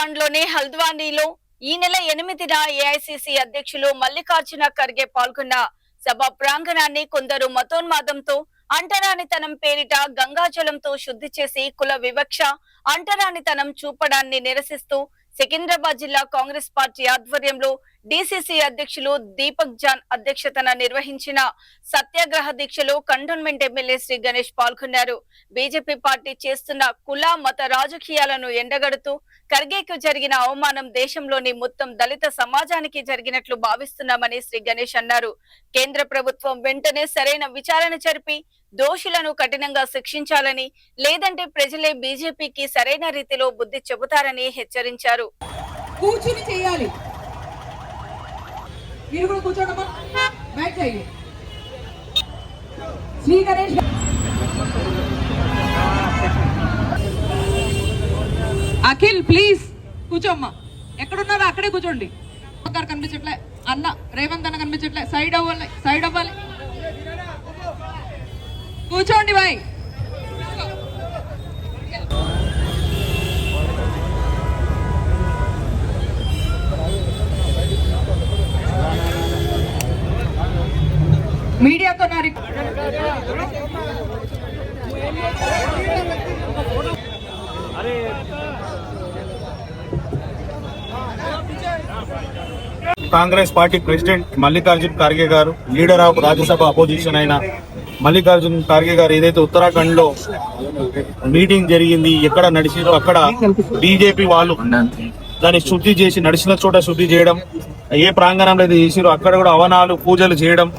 ఉత్తరాఖండ్లోని హల్ద్వానీలో ఈ నెల 8న ఏఐసిసి అధ్యక్షులు మల్లికార్జున ఖర్గే పాల్గొన్న సభ ప్రాంగణాన్ని కొందరు మతోన్మాదంతో అంటరానితనం పేరిట గంగాజలంతో శుద్ధి చేసి కుల వివక్ష అంటరానితనం చూపడాన్ని నిరసిస్తూ సికింద్రాబాద్ జిల్లా కాంగ్రెస్ పార్టీ ఆధ్వర్యంలో డిసిసి అధ్యక్షులు దీపక్ జాన్ అధ్యక్షతన నిర్వహించిన సత్యాగ్రహ దీక్షలో కంటోన్మెంట్ ఎమ్మెల్యే శ్రీ గణేష్ పాల్గొన్నారు. బీజేపీ పార్టీ చేస్తున్న కుల మత రాజకీయాలను ఎండగడుతూ ఖర్గేకు జరిగిన అవమానం దేశంలోని మొత్తం దళిత సమాజానికి జరిగినట్లు భావిస్తున్నామని శ్రీ గణేష్ అన్నారు. కేంద్ర ప్రభుత్వం వెంటనే సరైన విచారణ జరిపి దోషులను కఠినంగా శిక్షించాలని, లేదంటే ప్రజలే బీజేపీకి సరైన రీతిలో బుద్ధి చెబుతారని హెచ్చరించారు. కూర్చుని చేయాలి. మీరు కూడా కూర్చోండమ్మా. బ్యాక్ చేయండి. శ్రీ గణేష్ అఖిల్ ప్లీజ్ కూర్చోమ్మా. ఎక్కడున్నారో అక్కడే కూర్చోండి. గారు కనిపించట్లే, అన్న రేవంత్ అన్న కనిపించట్లే. సైడ్ అవ్వాలి, సైడ్ అవ్వాలి. కూర్చోండి బాయ్. మీడియాతో కాంగ్రెస్ పార్టీ ప్రెసిడెంట్ మల్లికార్జున్ ఖర్గే గారు, లీడర్ ఆఫ్ రాజ్యసభ అపోజిషన్ అయిన మల్లికార్జున్ ఖర్గే గారు ఏదైతే ఉత్తరాఖండ్ లో మీటింగ్ జరిగింది, ఎక్కడ నడిచిందో అక్కడ బీజేపీ వాళ్ళు దాన్ని శుద్ధి చేసి, నడిచిన చోట శుద్ధి చేయడం, ఏ ప్రాంగణంలో అయితే చేసిరో అక్కడ కూడా అవనాలు పూజలు చేయడం,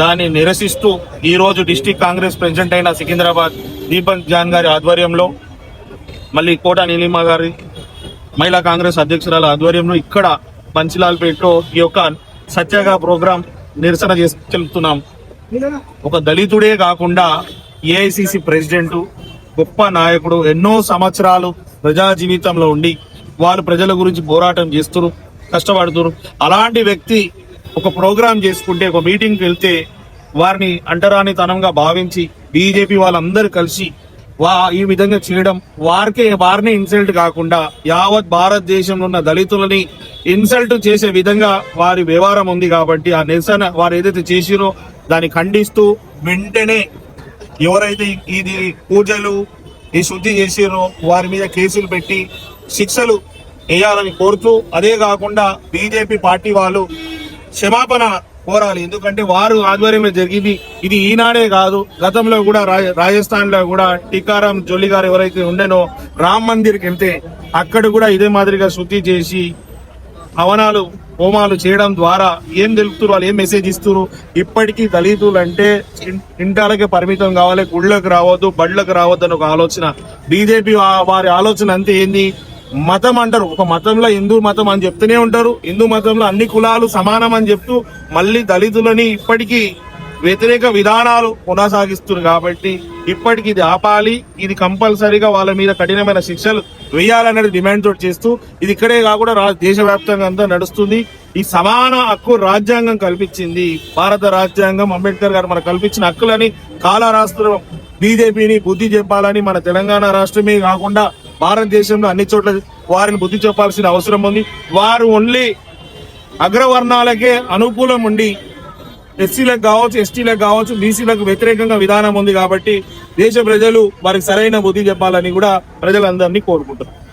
దాన్ని నిరసిస్తూ ఈ రోజు డిస్టిక్ కాంగ్రెస్ ప్రెసిడెంట్ అయిన సికింద్రాబాద్ దీపక్ జాన్ గారి ఆధ్వర్యంలో, మళ్ళీ కోట నీలిమ గారి మహిళా కాంగ్రెస్ అధ్యక్షురాల ఆధ్వర్యంలో ఇక్కడ పంచిలాల్పేటలో ఈ యొక్క సత్యాగ్రహ ప్రోగ్రాం నిరసన చేసుకెళ్తున్నాం. ఒక దళితుడే కాకుండా ఏఐసిసి ప్రెసిడెంట్, గొప్ప నాయకుడు, ఎన్నో సంవత్సరాలు ప్రజా జీవితంలో ఉండి వాళ్ళు ప్రజల గురించి పోరాటం చేస్తున్నారు, కష్టపడుతున్నారు. అలాంటి వ్యక్తి ఒక ప్రోగ్రాం చేసుకుంటే, ఒక మీటింగ్కి వెళ్తే వారిని అంటరానితనంగా భావించి బీజేపీ వాళ్ళందరూ కలిసి ఈ విధంగా చేయడం, వారిని ఇన్సల్ట్ కాకుండా యావత్ భారతదేశంలో ఉన్న దళితులని ఇన్సల్ట్ చేసే విధంగా వారి వ్యవహారం ఉంది. కాబట్టి ఆ నిరసన వారు ఏదైతే చేసిరో దాన్ని ఖండిస్తూ వెంటనే ఎవరైతే ఇది పూజలు ఈ శుద్ధి చేసిరో వారి మీద కేసులు పెట్టి శిక్షలు వేయాలని కోరుతూ, అదే కాకుండా బీజేపీ పార్టీ వాళ్ళు క్షమాపణ కోరాలి. ఎందుకంటే వారు ఆధ్వర్యంలో జరిగింది ఇది ఈనాడే కాదు, గతంలో కూడా రాజస్థాన్ లో కూడా టీకారాం జోలి గారు ఎవరైతే ఉండేనో రామ్ మందిర్కి వెళ్తే అక్కడ కూడా ఇదే మాదిరిగా శుద్ధి చేసి హవనాలు హోమాలు చేయడం ద్వారా ఏం తెలుపుతారు, వాళ్ళు ఏం మెసేజ్ ఇస్తారు, ఇప్పటికీ దళితులు అంటే ఇంటాలకే పరిమితం కావాలి, గుళ్ళకు రావద్దు, బళ్ళకు రావద్దు అని ఒక ఆలోచన. బీజేపీ వారి ఆలోచన అంతే ఏంది, మతం అంటారు, ఒక మతంలో హిందూ మతం అని చెప్తూనే ఉంటారు, హిందూ మతంలో అన్ని కులాలు సమానం అని చెప్తూ మళ్ళీ దళితులని ఇప్పటికీ వ్యతిరేక విధానాలు కొనసాగిస్తున్నారు. కాబట్టి ఇప్పటికి ఇది ఆపాలి, ఇది కంపల్సరీగా వాళ్ళ మీద కఠినమైన శిక్షలు వేయాలనేది డిమాండ్ తోటి చేస్తూ, ఇది ఇక్కడే కాకుండా దేశవ్యాప్తంగా అంతా నడుస్తుంది. ఈ సమాన హక్కు రాజ్యాంగం కల్పించింది, భారత రాజ్యాంగం, అంబేద్కర్ గారు మనకు కల్పించిన హక్కులని కాలా రాష్ట్రం బీజేపీని బుద్ధి చెప్పాలని, మన తెలంగాణ రాష్ట్రమే కాకుండా భారతదేశంలో అన్ని చోట్ల వారిని బుద్ధి చెప్పాల్సిన అవసరం ఉంది. వారు ఓన్లీ అగ్రవర్ణాలకే అనుకూలం ఉండి ఎస్సీలకు కావచ్చు, ఎస్టీలకు కావచ్చు, బీసీలకు వ్యతిరేకంగా విధానం ఉంది. కాబట్టి దేశ ప్రజలు వారికి సరైన బుద్ధి చెప్పాలని కూడా ప్రజలందరినీ కోరుకుంటున్నారు.